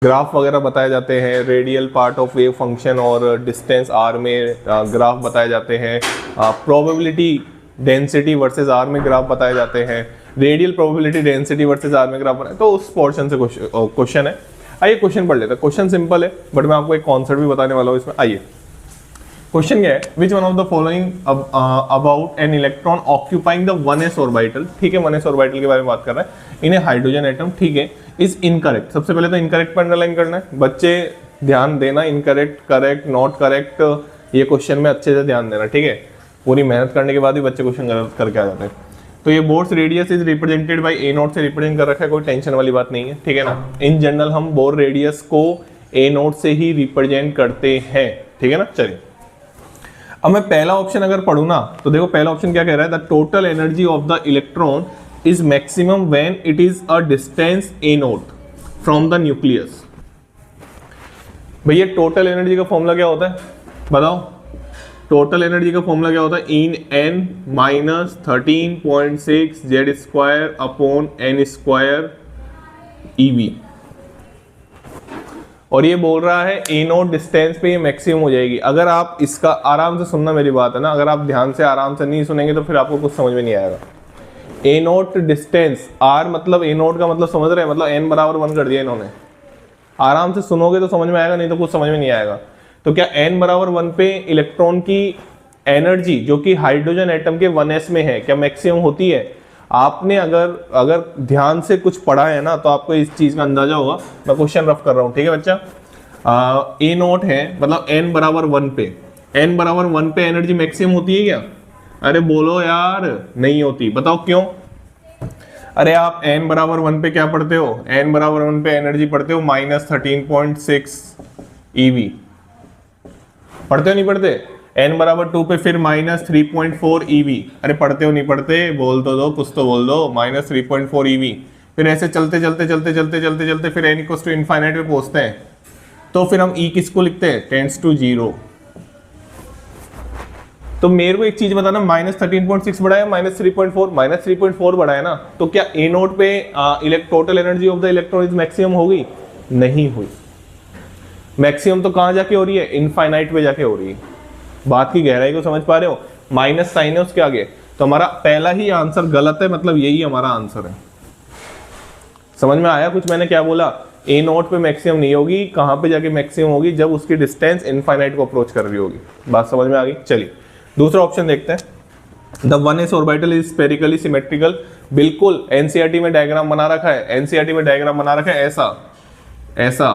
Graph वगैरह बताए जाते हैं, radial part of wave function और डिस्टेंस आर में ग्राफ बताए जाते हैं, प्रोबेबिलिटी डेंसिटी वर्सेस आर में ग्राफ बताए जाते हैं, radial probability density versus r में ग्राफ बनाए, तो उस पोर्शन से क्वेश्चन है। आइए क्वेश्चन पढ़ लेते हैं। क्वेश्चन सिंपल है बट मैं आपको एक कॉन्सेप्ट भी बताने वाला हूँ इसमें। आइए क्वेश्चन क्या है, which one of the following about an electron occupying the 1s orbital, ठीक है 1s ऑर्बिटल के बारे में बात कर रहा है, इन ए हाइड्रोजन एटम, ठीक है, इज इनकरेक्ट। सबसे पहले तो इनकरेक्ट पर अंडरलाइन करना है, बच्चे ध्यान देना, इनकरेक्ट, करेक्ट, नॉट करेक्ट, ये क्वेश्चन में अच्छे से ध्यान देना, ठीक है। पूरी मेहनत करने के बाद भी बच्चे क्वेश्चन करके आ जाते हैं। तो ये Bohr's radius is represented by a naught से रिप्रेजेंट कर रखा है, कोई टेंशन वाली बात नहीं है, ठीक है ना। इन जनरल हम बोर रेडियस को ए नोट से ही रिप्रेजेंट करते हैं, ठीक है ना। चलिए अब मैं पहला ऑप्शन अगर पढ़ूं ना, तो देखो पहला ऑप्शन क्या कह रहा है, the total energy of the electron is maximum when it is a distance A note from the nucleus. भैया टोटल एनर्जी का फॉर्मूला क्या होता है बताओ, टोटल एनर्जी का फॉर्मूला क्या होता है, इन n minus 13.6 Z square upon n square eV. और ये बोल रहा है ए नोट डिस्टेंस पे ये मैक्सिमम हो जाएगी। अगर आप इसका आराम से सुनना मेरी बात है ना, अगर आप ध्यान से आराम से नहीं सुनेंगे तो फिर आपको कुछ समझ में नहीं आएगा। ए नोट डिस्टेंस, आर मतलब ए नोट का मतलब समझ रहे हैं, मतलब एन बराबर 1 कर दिया इन्होंने। आराम से सुनोगे तो समझ में आएगा, नहीं तो कुछ समझ में नहीं आएगा। तो क्या एन बराबर 1 पे इलेक्ट्रॉन की एनर्जी जो कि हाइड्रोजन एटम के 1s में है क्या मैक्सिमम होती है? आपने अगर ध्यान से कुछ पढ़ा है ना तो आपको इस चीज का अंदाजा होगा। मैं क्वेश्चन रफ कर रहा हूँ, ठीक है बच्चा। ए नोट है मतलब एन बराबर 1 पे, एन बराबर 1 पे एनर्जी मैक्सिमम होती है क्या? अरे बोलो यार, नहीं होती। बताओ क्यों? अरे आप n बराबर 1 पे क्या पढ़ते हो, n बराबर 1 पे एनर्जी पढ़ते हो -13.6 eV, पढ़ते हो नहीं पढ़ते? n बराबर 2 पे फिर -3.4 eV, अरे पढ़ते हो नहीं पढ़ते? बोल तो दो, कुछ तो बोल दो। -3.4 eV, फिर ऐसे चलते चलते चलते चलते चलते चलते फिर n इक्वल्स टू इनफाइनाइट पे पहुंचते हैं। तो फिर हम e किसको लिखते हैं? Tends to 0। तो मेरे को एक चीज बताना, -13.6 बढ़ा है -3.4, -3.4 बढ़ा है ना, तो क्या ए नोट पे total energy of the electron is maximum होगी? नहीं हुई। मैक्सिमम तो कहां जाके हो रही है? इनफाइनाइट पे जाके हो रही है। बात की गहराई को समझ पा रहे हो? माइनस साइन है उसके आगे, तो हमारा पहला ही आंसर गलत है, मतलब यही हमारा आंसर है। समझ में आया कुछ मैंने क्या बोला? ए नोट पे मैक्सिमम नहीं होगी, कहां पे जाके मैक्सिमम होगी? जब उसकी डिस्टेंस इनफाइनाइट को अप्रोच कर रही होगी। बात समझ में आ गई? चलिए दूसरा ऑप्शन देखते हैं। The 1s orbital is spherically symmetrical. बिल्कुल एनसीईआरटी में डायग्राम बना रखा है, एनसीईआरटी में डायग्राम बना रखा है ऐसा ऐसा